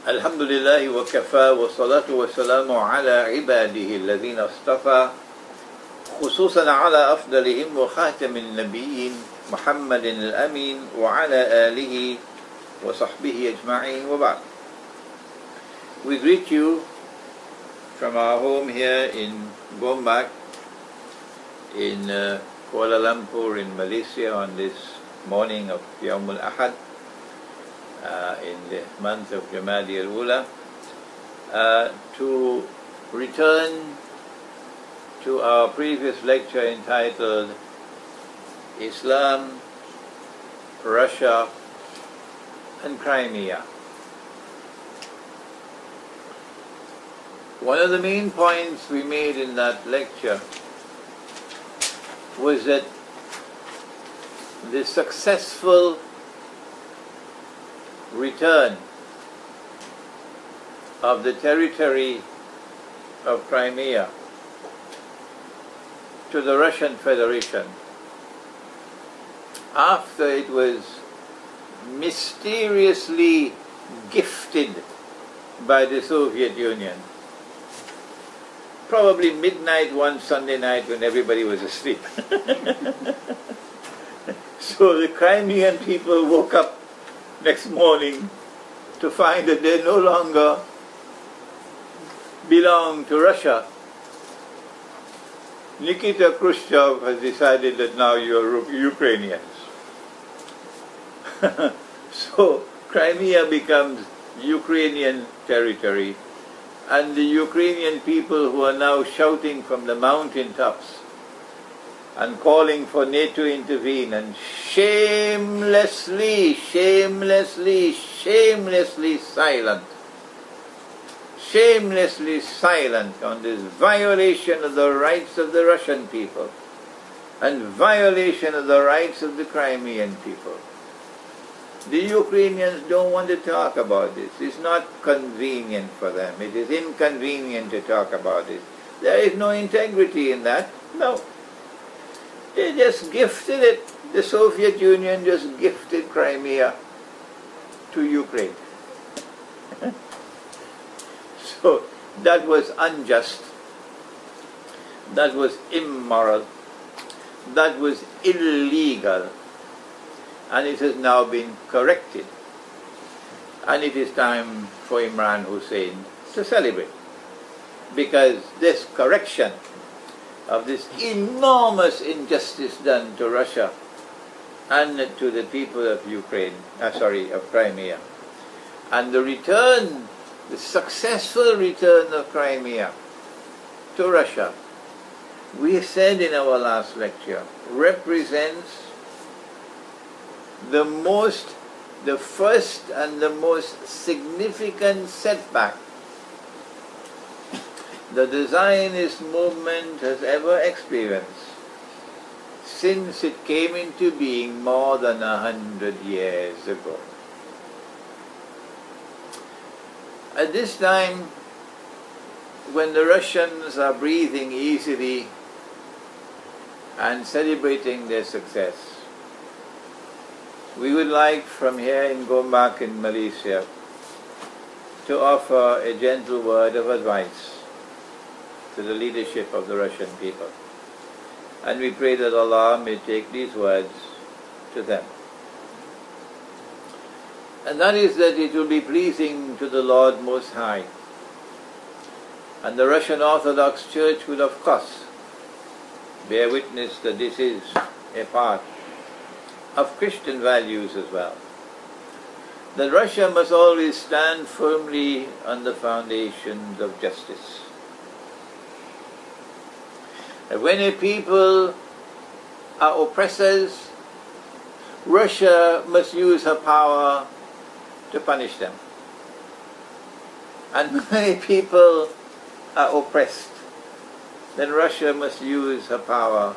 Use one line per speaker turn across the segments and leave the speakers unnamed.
الحمد لله وكفى والصلاة والسلام على عباده الذين اصطفى خصوصا على أفضلهم وخاتم النبيين محمد الأمين وعلى آله وصحبه أجمعين وبعد. We greet you from our home here in Gombak in Kuala Lumpur in Malaysia on this morning of Yawm al-Ahad in the month of Jamadi al-Ula to return to our previous lecture entitled Islam, Russia and Crimea. One of the main points we made in that lecture was that the successful return of the territory of Crimea to the Russian Federation after it was mysteriously gifted by the Soviet Union, probably midnight one Sunday night when everybody was asleep. So the Crimean people woke up next morning to find that they no longer belong to Russia. Nikita Khrushchev has decided that now you're Ukrainians. So Crimea becomes Ukrainian territory, and the Ukrainian people who are now shouting from the mountaintops and calling for NATO to intervene and shamelessly silent on this violation of the rights of the Russian people and violation of the rights of the Crimean people. The Ukrainians don't want to talk about this. It's not convenient for them. It is inconvenient to talk about it. There is no integrity in that. No. They just gifted it. The Soviet Union just gifted Crimea to Ukraine. So that was unjust. That was immoral. That was illegal. And it has now been corrected. And it is time for Imran Hosein to celebrate. Because this correction of this enormous injustice done to Russia and to the people of of Crimea, and the successful return of Crimea to Russia, we said in our last lecture, represents the first and the most significant setback the Zionist movement has ever experienced since it came into being more than 100 years ago. At this time, when the Russians are breathing easily and celebrating their success, we would like from here in Gombak in Malaysia to offer a gentle word of advice to the leadership of the Russian people. And we pray that Allah may take these words to them. And that is that it will be pleasing to the Lord Most High. And the Russian Orthodox Church will of course bear witness that this is a part of Christian values as well. That Russia must always stand firmly on the foundations of justice. That when a people are oppressors, Russia must use her power to punish them. And when a people are oppressed, then Russia must use her power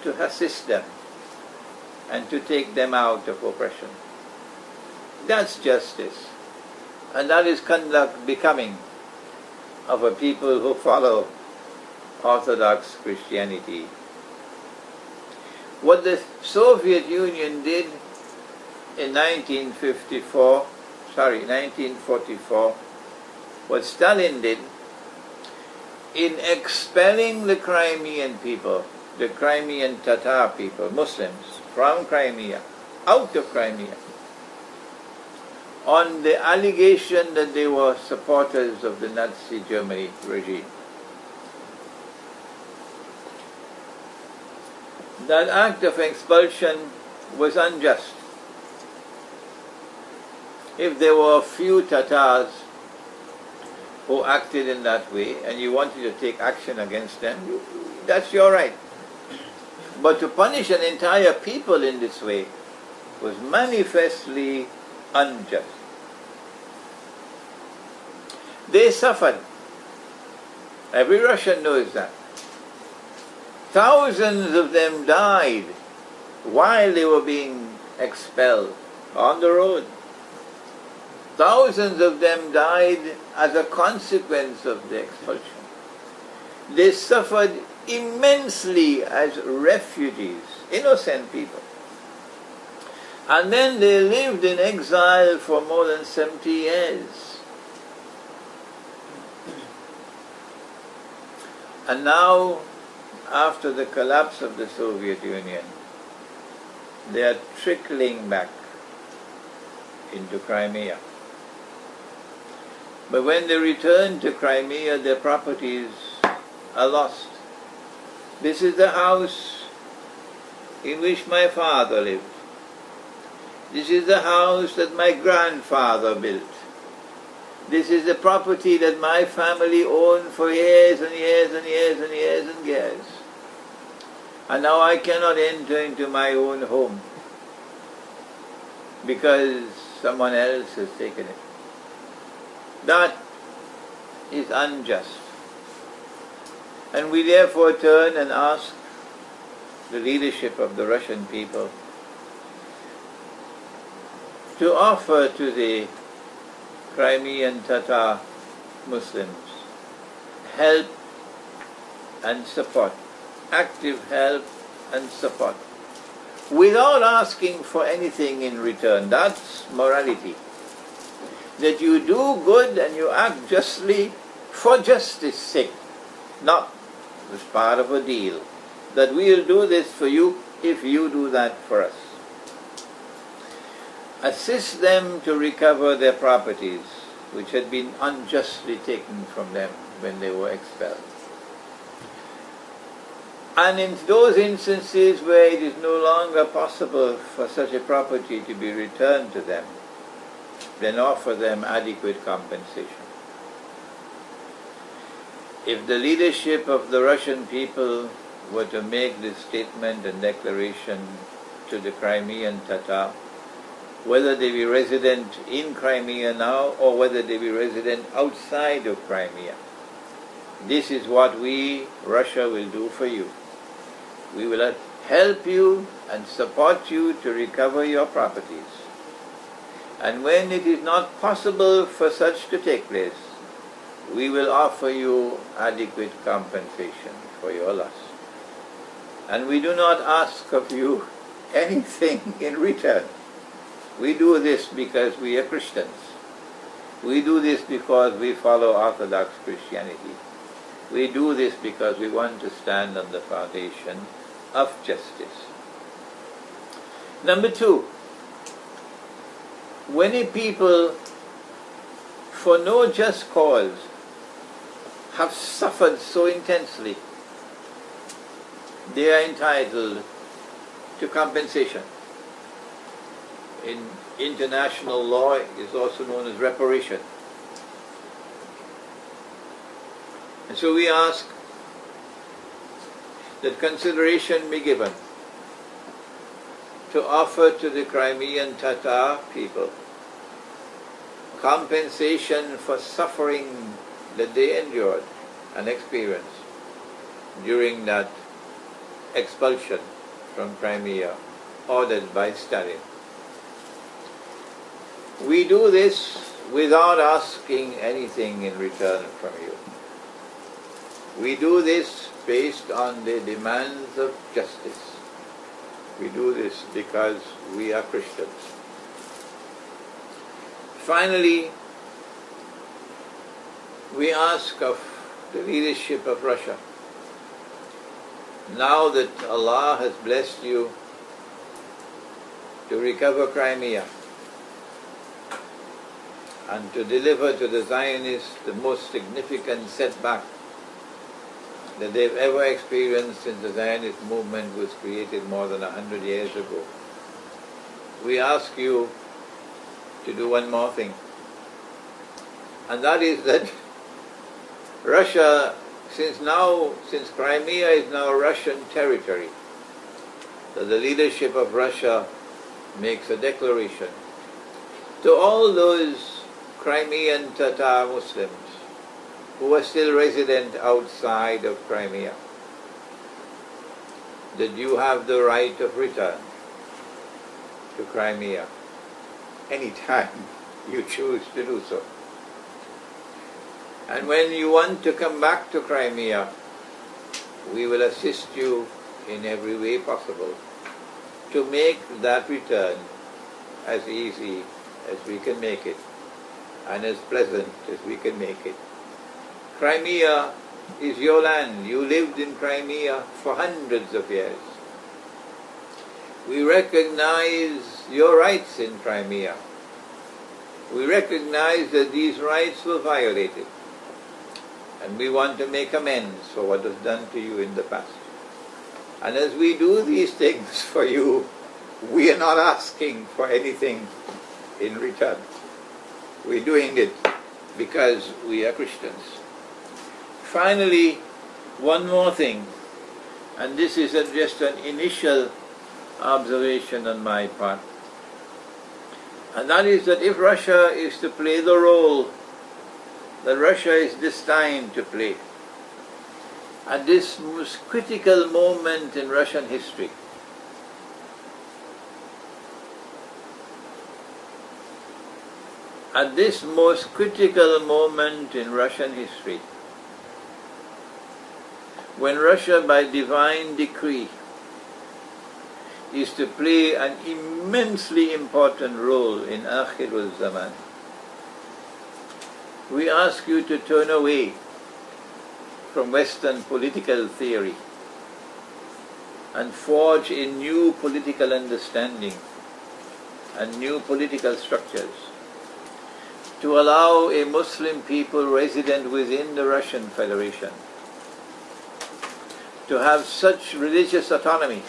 to assist them and to take them out of oppression. That's justice. And that is conduct becoming of a people who follow Orthodox Christianity. What the Soviet Union did in 1954 1944, what Stalin did in expelling the Crimean people, the Crimean Tatar people, Muslims, from Crimea, out of Crimea, on the allegation that they were supporters of the Nazi Germany regime. That act of expulsion was unjust. If there were a few Tatars who acted in that way and you wanted to take action against them, that's your right. But to punish an entire people in this way was manifestly unjust. They suffered. Every Russian knows that. Thousands of them died while they were being expelled on the road. Thousands of them died as a consequence of the expulsion. They suffered immensely as refugees, innocent people. And then they lived in exile for more than 70 years. And now, after the collapse of the Soviet Union, they are trickling back into Crimea. But when they return to Crimea, their properties are lost. This is the house in which my father lived. This is the house that my grandfather built. This is the property that my family owned for years and years and years and years and years. And now I cannot enter into my own home because someone else has taken it. That is unjust. And we therefore turn and ask the leadership of the Russian people to offer to the Crimean Tatar Muslims help and support, active help and support, without asking for anything in return. That's morality. That you do good and you act justly for justice sake, not as part of a deal. That we'll do this for you if you do that for us. Assist them to recover their properties, which had been unjustly taken from them when they were expelled. And in those instances where it is no longer possible for such a property to be returned to them, then offer them adequate compensation. If the leadership of the Russian people were to make this statement and declaration to the Crimean Tatar, whether they be resident in Crimea now or whether they be resident outside of Crimea, this is what we, Russia, will do for you. We will help you and support you to recover your properties. And when it is not possible for such to take place, we will offer you adequate compensation for your loss. And we do not ask of you anything in return. We do this because we are Christians. We do this because we follow Orthodox Christianity. We do this because we want to stand on the foundation of justice. Number two, when a people, for no just cause, have suffered so intensely, they are entitled to compensation. In international law, it is also known as reparation. And so we ask that consideration be given to offer to the Crimean Tatar people compensation for suffering that they endured and experienced during that expulsion from Crimea ordered by Stalin. We do this without asking anything in return from you. We do this based on the demands of justice. We do this because we are Christians. Finally, we ask of the leadership of Russia, now that Allah has blessed you to recover Crimea and to deliver to the Zionists the most significant setback that they've ever experienced since the Zionist movement was created more than 100 years ago. We ask you to do one more thing, and that is that Russia, since Crimea is now Russian territory, that the leadership of Russia makes a declaration to all those Crimean Tatar Muslims who are still resident outside of Crimea, that you have the right of return to Crimea anytime you choose to do so. And when you want to come back to Crimea, we will assist you in every way possible to make that return as easy as we can make it and as pleasant as we can make it. Crimea is your land. You lived in Crimea for hundreds of years. We recognize your rights in Crimea. We recognize that these rights were violated, and we want to make amends for what was done to you in the past. And as we do these things for you, we are not asking for anything in return. We're doing it because we are Christians. Finally, one more thing, and this is just an initial observation on my part, and that is that if Russia is to play the role that Russia is destined to play at this most critical moment in Russian history, at this most critical moment in Russian history, when Russia by divine decree is to play an immensely important role in Akhir al-Zaman, we ask you to turn away from Western political theory and forge a new political understanding and new political structures to allow a Muslim people resident within the Russian Federation to have such religious autonomy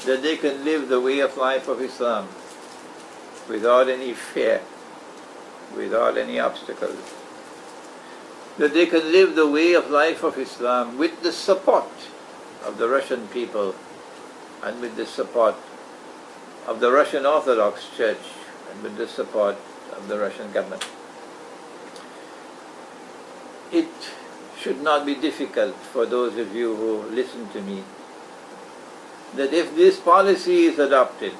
that they can live the way of life of Islam without any fear, without any obstacles. That they can live the way of life of Islam with the support of the Russian people and with the support of the Russian Orthodox Church and with the support of the Russian government. It should not be difficult for those of you who listen to me that if this policy is adopted,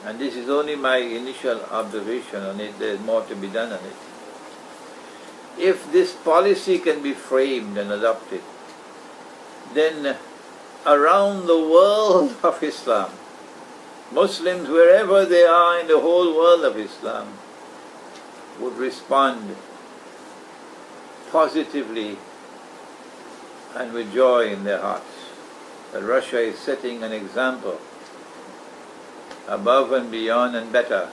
and this is only my initial observation on it, there is more to be done on it. If this policy can be framed and adopted, then around the world of Islam, Muslims wherever they are in the whole world of Islam would respond positively and with joy in their hearts that Russia is setting an example above and beyond and better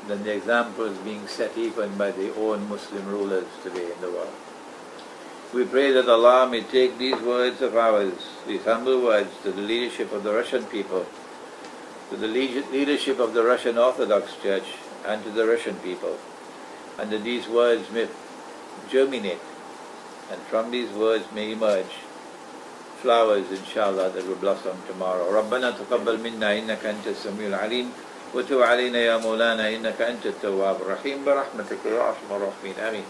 than the examples being set even by the own Muslim rulers today in the world. We pray that Allah may take these words of ours, these humble words, to the leadership of the Russian people, to the leadership of the Russian Orthodox Church, and to the Russian people, and that these words may germinate, and from these words may emerge flowers, inshallah, that will blossom tomorrow. رَبَّنَا تَقَبَّلْ مِنَّا إِنَّكَ أَنْتَ السَّمِيعُ الْعَلِيمُ وَتُبْ عَلَيْنَا يَا مَوْلَانَا إِنَّكَ أَنْتَ التَّوَّابُ الرَّحِيمُ بِرَحْمَتِكَ يَا أَرْحَمَ الرَّاحِمِينَ آمين.